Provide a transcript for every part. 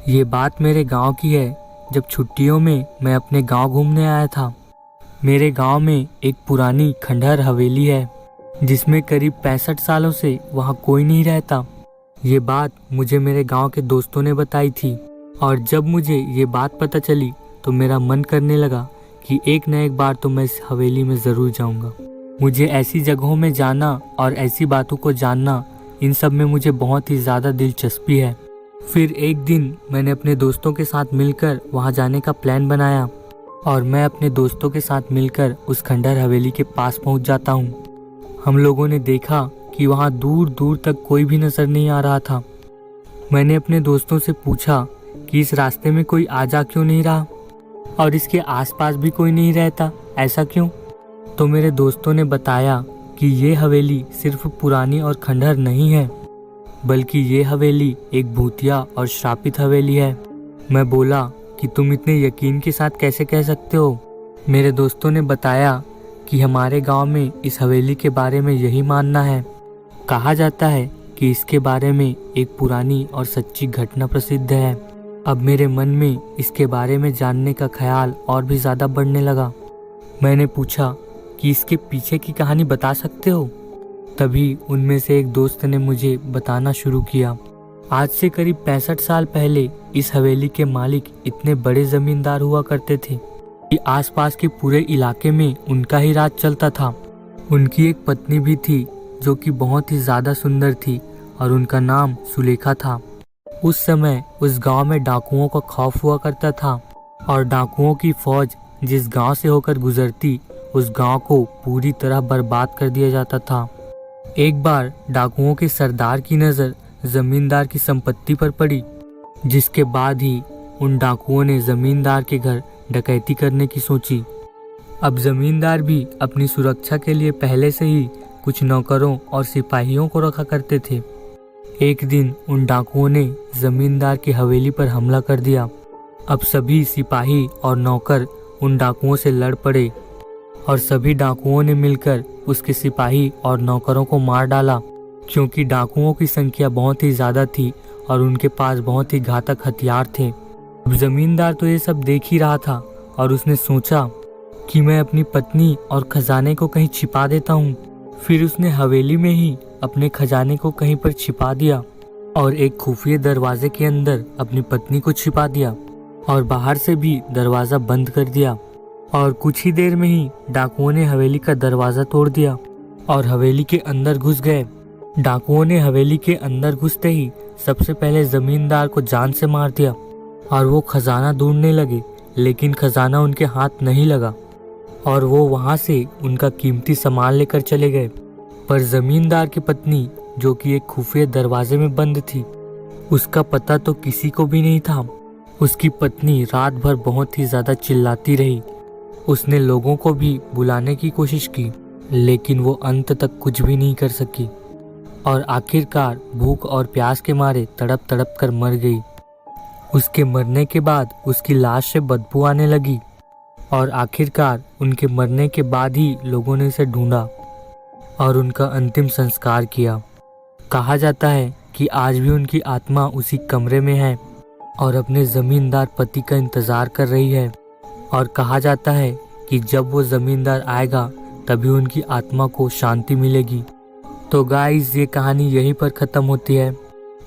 ये बात मेरे गांव की है। जब छुट्टियों में मैं अपने गांव घूमने आया था। मेरे गांव में एक पुरानी खंडहर हवेली है जिसमें करीब 65 सालों से वहां कोई नहीं रहता। ये बात मुझे मेरे गांव के दोस्तों ने बताई थी और जब मुझे ये बात पता चली तो मेरा मन करने लगा कि एक न एक बार तो मैं इस हवेली में ज़रूर जाऊंगा। मुझे ऐसी जगहों में जाना और ऐसी बातों को जानना, इन सब में मुझे बहुत ही ज़्यादा दिलचस्पी है। फिर एक दिन मैंने अपने दोस्तों के साथ मिलकर वहां जाने का प्लान बनाया और मैं अपने दोस्तों के साथ मिलकर उस खंडहर हवेली के पास पहुंच जाता हूं। हम लोगों ने देखा कि वहां दूर दूर तक कोई भी नजर नहीं आ रहा था। मैंने अपने दोस्तों से पूछा कि इस रास्ते में कोई आ जा क्यों नहीं रहा और इसके आसपास भी कोई नहीं रहता, ऐसा क्यों? तो मेरे दोस्तों ने बताया कि ये हवेली सिर्फ पुरानी और खंडहर नहीं है, बल्कि ये हवेली एक भूतिया और श्रापित हवेली है। मैं बोला कि तुम इतने यकीन के साथ कैसे कह सकते हो? मेरे दोस्तों ने बताया कि हमारे गांव में इस हवेली के बारे में यही मानना है। कहा जाता है कि इसके बारे में एक पुरानी और सच्ची घटना प्रसिद्ध है। अब मेरे मन में इसके बारे में जानने का ख्याल और भी ज़्यादा बढ़ने लगा। मैंने पूछा कि इसके पीछे की कहानी बता सकते हो? तभी उनमें से एक दोस्त ने मुझे बताना शुरू किया। आज से करीब 65 साल पहले इस हवेली के मालिक इतने बड़े जमींदार हुआ करते थे कि आसपास के पूरे इलाके में उनका ही राज चलता था। उनकी एक पत्नी भी थी जो कि बहुत ही ज़्यादा सुंदर थी और उनका नाम सुलेखा था। उस समय उस गांव में डाकुओं का खौफ हुआ करता था और डाकुओं की फौज जिस गांव से होकर गुजरती उस गांव को पूरी तरह बर्बाद कर दिया जाता था। एक बार डाकुओं के सरदार की नज़र जमींदार की संपत्ति पर पड़ी, जिसके बाद ही उन डाकुओं ने जमींदार के घर डकैती करने की सोची। अब जमींदार भी अपनी सुरक्षा के लिए पहले से ही कुछ नौकरों और सिपाहियों को रखा करते थे। एक दिन उन डाकुओं ने जमींदार की हवेली पर हमला कर दिया। अब सभी सिपाही और नौकर उन डाकुओं से लड़ पड़े और सभी डाकुओं ने मिलकर उसके सिपाही और नौकरों को मार डाला, क्योंकि डाकुओं की संख्या बहुत ही ज़्यादा थी और उनके पास बहुत ही घातक हथियार थे। अब जमींदार तो ये सब देख ही रहा था और उसने सोचा कि मैं अपनी पत्नी और खजाने को कहीं छिपा देता हूँ। फिर उसने हवेली में ही अपने खजाने को कहीं पर छिपा दिया और एक खुफिया दरवाजे के अंदर अपनी पत्नी को छिपा दिया और बाहर से भी दरवाज़ा बंद कर दिया। और कुछ ही देर में ही डाकुओं ने हवेली का दरवाज़ा तोड़ दिया और हवेली के अंदर घुस गए। डाकुओं ने हवेली के अंदर घुसते ही सबसे पहले जमींदार को जान से मार दिया और वो खजाना ढूंढने लगे, लेकिन खजाना उनके हाथ नहीं लगा और वो वहाँ से उनका कीमती सामान लेकर चले गए। पर जमींदार की पत्नी, जो कि एक खुफिया दरवाजे में बंद थी, उसका पता तो किसी को भी नहीं था। उसकी पत्नी रात भर बहुत ही ज़्यादा चिल्लाती रही। उसने लोगों को भी बुलाने की कोशिश की, लेकिन वो अंत तक कुछ भी नहीं कर सकी और आखिरकार भूख और प्यास के मारे तड़प तड़प कर मर गई। उसके मरने के बाद उसकी लाश से बदबू आने लगी और आखिरकार उनके मरने के बाद ही लोगों ने उसे ढूंढा और उनका अंतिम संस्कार किया। कहा जाता है कि आज भी उनकी आत्मा उसी कमरे में है और अपने जमींदार पति का इंतज़ार कर रही है और कहा जाता है कि जब वो ज़मींदार आएगा तभी उनकी आत्मा को शांति मिलेगी। तो गाइस, ये कहानी यहीं पर ख़त्म होती है।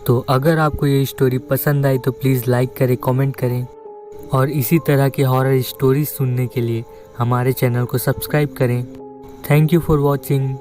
तो अगर आपको ये स्टोरी पसंद आई तो प्लीज़ लाइक करें, कमेंट करें और इसी तरह की हॉरर स्टोरीज सुनने के लिए हमारे चैनल को सब्सक्राइब करें। Thank you for watching.